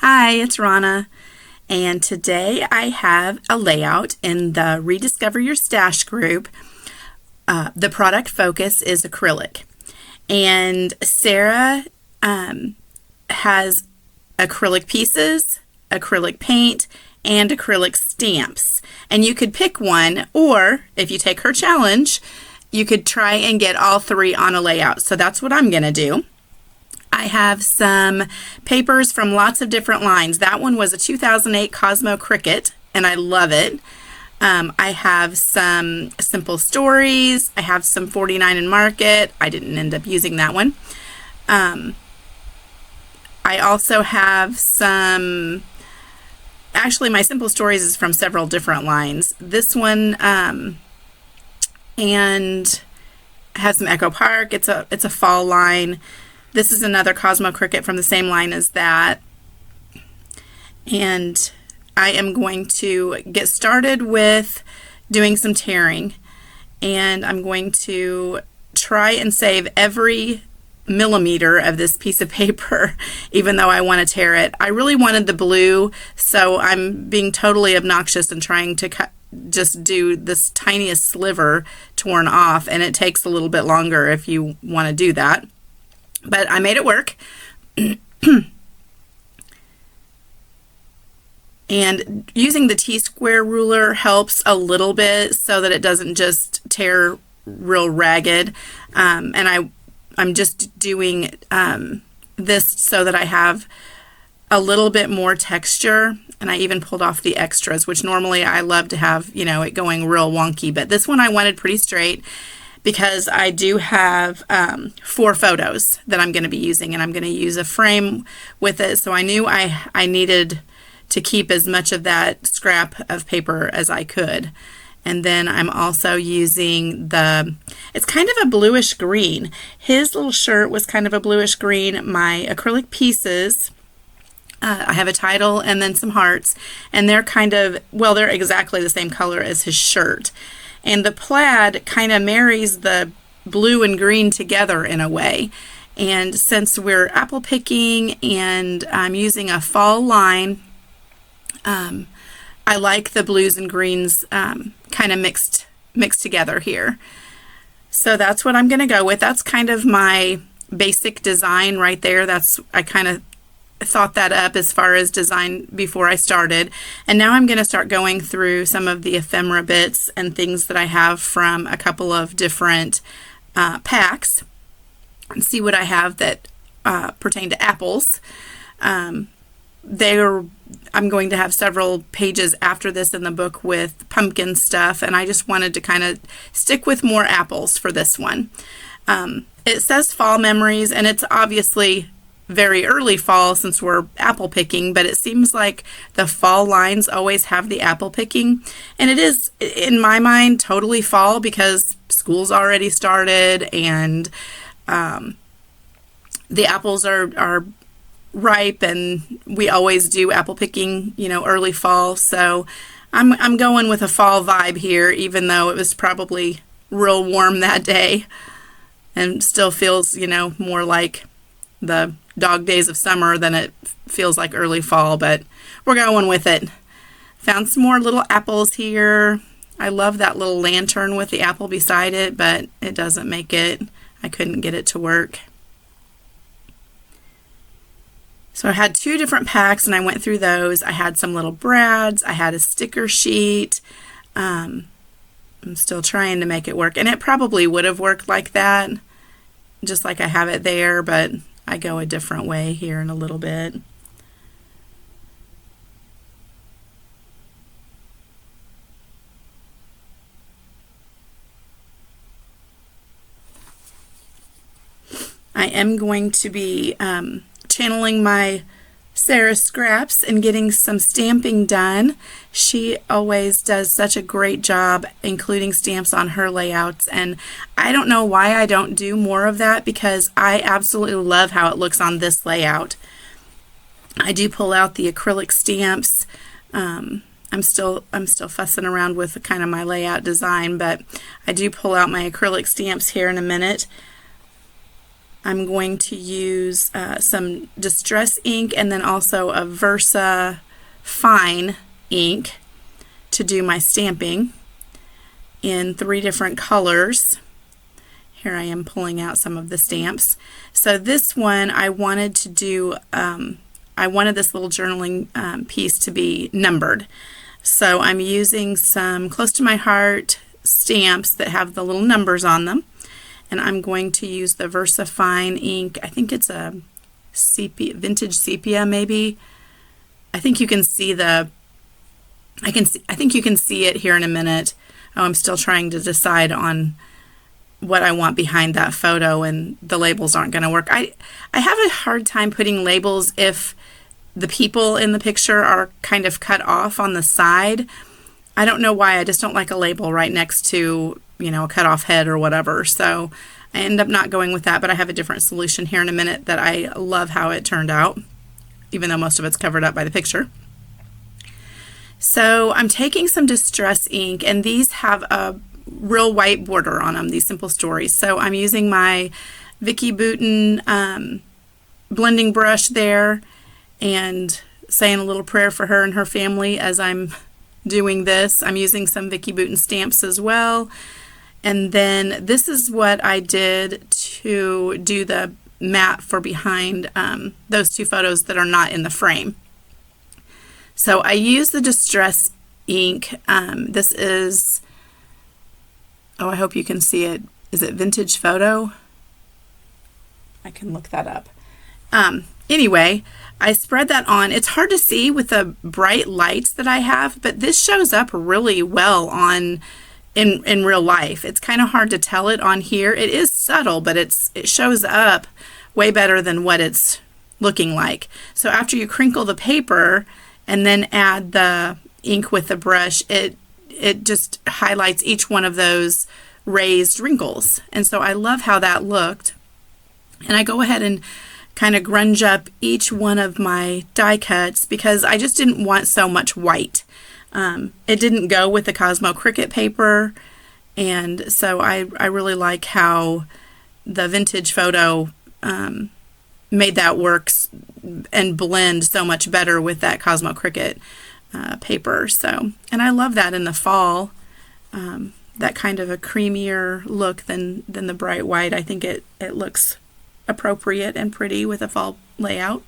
Hi, it's Rana, and today I have a layout in the Rediscover Your Stash group. The product focus is acrylic, and Sarah has acrylic pieces, acrylic paint, and acrylic stamps. And you could pick one, or if you take her challenge, you could try and get all three on a layout. So that's what I'm going to do. I have some papers from lots of different lines. That one was a 2008 Cosmo Cricket, and I love it. I have some Simple Stories. I have some 49 and Market. I didn't end up using that one. I also have some, actually my Simple Stories is from several different lines. This one and has some Echo Park. It's a fall line. This is another Cosmo Cricket from the same line as that. And I am going to get started with doing some tearing. And I'm going to try and save every millimeter of this piece of paper, even though I want to tear it. I really wanted the blue, so I'm being totally obnoxious and trying to just do this tiniest sliver torn off, and it takes a little bit longer if you want to do that. But I made it work. And using the T-square ruler helps a little bit so that it doesn't just tear real ragged. And I'm just doing this so that I have a little bit more texture. And I even pulled off the extras, which normally I love to have, you know, it going real wonky. But this one I wanted pretty straight, because I do have 4 photos that I'm going to be using, and I'm going to use a frame with it. So I knew I needed to keep as much of that scrap of paper as I could. And then I'm also using it's kind of a bluish green. His little shirt was kind of a bluish green. My acrylic pieces, I have a title and then some hearts, and they're kind of, well, they're exactly the same color as his shirt. And the plaid kind of marries the blue and green together in a way. And since we're apple picking and I'm using a fall line, I like the blues and greens kind of mixed together here. So that's what I'm going to go with. That's kind of my basic design right there. I kind of thought that up as far as design before I started. And now I'm going to start going through some of the ephemera bits and things that I have from a couple of different packs and see what I have that pertain to apples. I'm going to have several pages after this in the book with pumpkin stuff, and I just wanted to kind of stick with more apples for this one. It says fall memories, and it's obviously very early fall since we're apple picking, but it seems like the fall lines always have the apple picking, and it is, in my mind, totally fall because school's already started and the apples are ripe, and we always do apple picking, you know, early fall. So I'm going with a fall vibe here, even though it was probably real warm that day and still feels, you know, more like the dog days of summer than it feels like early fall, but we're going with it. Found some more little apples here. I love that little lantern with the apple beside it, but it doesn't make it. I couldn't get it to work. So I had 2 different packs and I went through those. I had some little brads. I had a sticker sheet. I'm still trying to make it work, and it probably would have worked like that, just like I have it there, but I go a different way here in a little bit. I am going to be channeling my Sarah scraps and getting some stamping done. She always does such a great job including stamps on her layouts, and I don't know why I don't do more of that, because I absolutely love how it looks on this layout. I do pull out the acrylic stamps. I'm still fussing around with kind of my layout design, but I do pull out my acrylic stamps here in a minute. I'm going to use some Distress ink and then also a Versa Fine ink to do my stamping in 3 different colors. Here I am pulling out some of the stamps. So this one I wanted to do, I wanted this little journaling piece to be numbered. So I'm using some Close to My Heart stamps that have the little numbers on them. And I'm going to use the Versa Fine ink. I think it's a sepia, vintage sepia maybe. I think you can see the, I think you can see it here in a minute. Oh, I'm still trying to decide on what I want behind that photo, and the labels aren't going to work. I have a hard time putting labels if the people in the picture are kind of cut off on the side. I don't know why, I just don't like a label right next to, you know, a cut off head or whatever. So I end up not going with that, but I have a different solution here in a minute that I love how it turned out, even though most of it's covered up by the picture. So I'm taking some Distress ink, and these have a real white border on them, these Simple Stories. So I'm using my Vicki Boutin blending brush there and saying a little prayer for her and her family as I'm doing this. I'm using some Vicki Boutin stamps as well. And then this is what I did to do the mat for behind those 2 photos that are not in the frame. So I use the Distress ink. This is, oh, I hope you can see it. Is it Vintage Photo? I can look that up. Anyway, I spread that on. It's hard to see with the bright lights that I have, but this shows up really well on in real life. It's kind of hard to tell it on here. It is subtle, but it shows up way better than what it's looking like. So after you crinkle the paper and then add the ink with the brush, it just highlights each one of those raised wrinkles. And so I love how that looked. And I go ahead and kind of grunge up each one of my die cuts because I just didn't want so much white. It didn't go with the Cosmo Cricket paper, and so I really like how the Vintage Photo made that work and blend so much better with that Cosmo Cricket paper. So, and I love that in the fall, that kind of a creamier look than the bright white. I think it looks appropriate and pretty with a fall layout.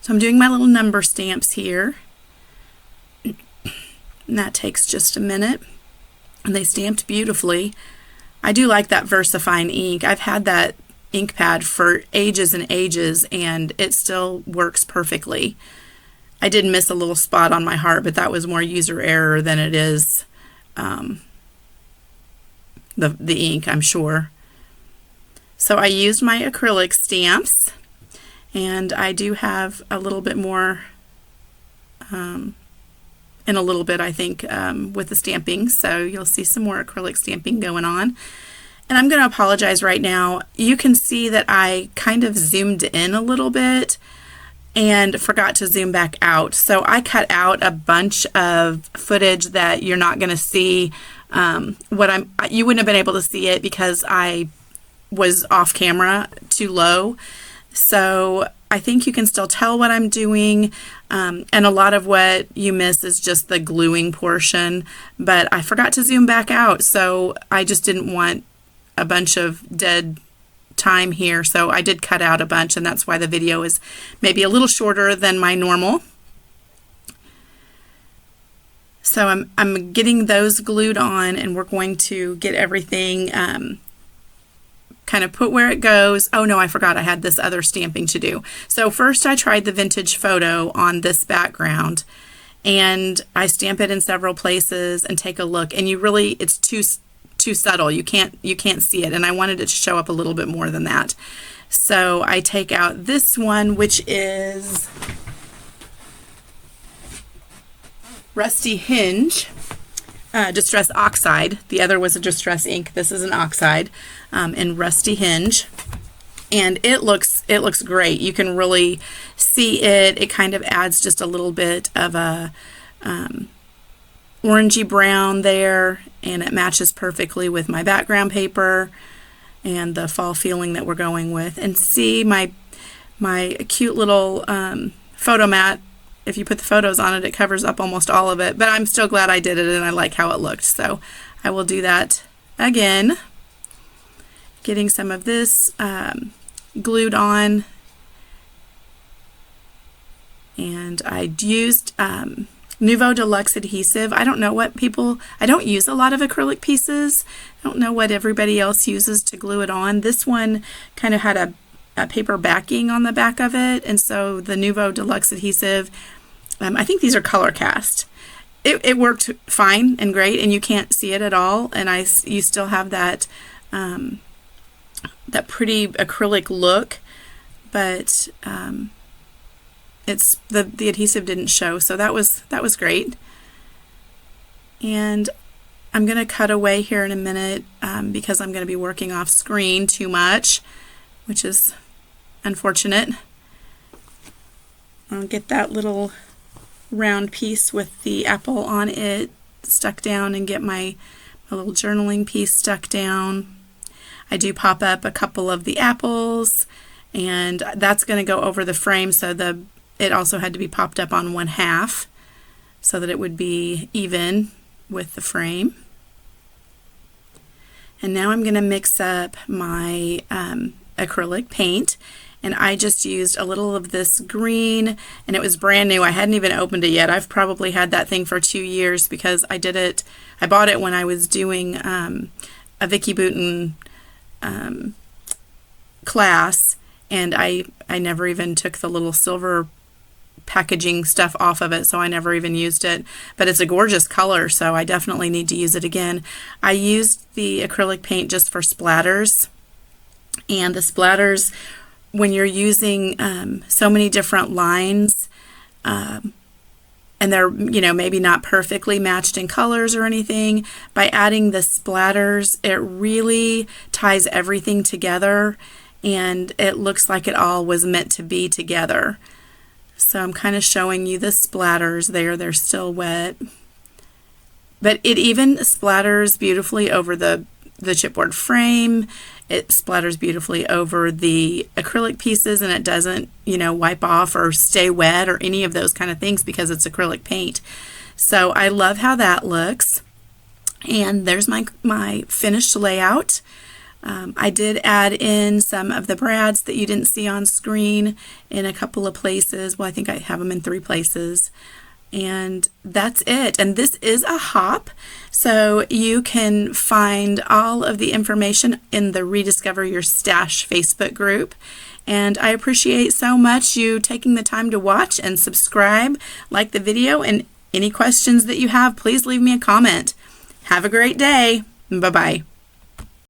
So I'm doing my little number stamps here, and that takes just a minute, and they stamped beautifully. I do like that Versa Fine ink. I've had that ink pad for ages and ages, and it still works perfectly. I did miss a little spot on my heart, but that was more user error than it is the ink, I'm sure. So I used my acrylic stamps, and I do have a little bit more in a little bit, I think, with the stamping. So you'll see some more acrylic stamping going on. And I'm going to apologize right now. You can see that I kind of zoomed in a little bit and forgot to zoom back out. So I cut out a bunch of footage that you're not going to see. You wouldn't have been able to see it because I was off camera too low. So I think you can still tell what I'm doing, and a lot of what you miss is just the gluing portion, but I forgot to zoom back out, so I just didn't want a bunch of dead time here, so I did cut out a bunch, and that's why the video is maybe a little shorter than my normal. So I'm getting those glued on, and we're going to get everything kind of put where it goes. Oh no, I forgot I had this other stamping to do. So first I tried the Vintage Photo on this background, and I stamp it in several places and take a look, and it's too subtle. You can't see it, and I wanted it to show up a little bit more than that. So I take out this one, which is Rusty Hinge Distress Oxide. The other was a Distress ink. This is an oxide in Rusty Hinge, and it looks great. You can really see it. It kind of adds just a little bit of a orangey brown there, and it matches perfectly with my background paper. and the fall feeling that we're going with. And see my cute little photo mat. If you put the photos on it, it covers up almost all of it, but I'm still glad I did it and I like how it looked. So I will do that again. Getting some of this glued on, and I used Nouveau Deluxe adhesive. I don't know what I don't use a lot of acrylic pieces. I don't know what everybody else uses to glue it on. This one kind of had a paper backing on the back of it, and so the Nouveau Deluxe adhesive, I think these are color cast. It worked fine and great, and you can't see it at all, and you still have that that pretty acrylic look, but it's the adhesive didn't show, so that was great. And I'm going to cut away here in a minute because I'm going to be working off screen too much, which is unfortunate. I'll get that little round piece with the apple on it stuck down and get my little journaling piece stuck down. I do pop up a couple of the apples, and that's going to go over the frame, so it also had to be popped up on 1/2 so that it would be even with the frame. And now I'm going to mix up my acrylic paint, and I just used a little of this green, and it was brand new. I hadn't even opened it yet. I've probably had that thing for 2 years because I bought it when I was doing a Vicki Boutin class, and I never even took the little silver packaging stuff off of it, so I never even used it. But it's a gorgeous color, so I definitely need to use it again. I used the acrylic paint just for splatters, and the splatters, when you're using so many different lines, and they're, maybe not perfectly matched in colors or anything, by adding the splatters, it really ties everything together, and it looks like it all was meant to be together. So I'm kind of showing you the splatters there. They're still wet, but it even splatters beautifully over the chipboard frame. It splatters beautifully over the acrylic pieces, and it doesn't, wipe off or stay wet or any of those kind of things because it's acrylic paint. So I love how that looks. And there's my finished layout. I did add in some of the brads that you didn't see on screen in a couple of places. Well, I think I have them in 3 places. And that's it. And this is a hop, so you can find all of the information in the Rediscover Your Stash Facebook group. And I appreciate so much you taking the time to watch and subscribe, like the video, and any questions that you have, please leave me a comment. Have a great day. Bye-bye.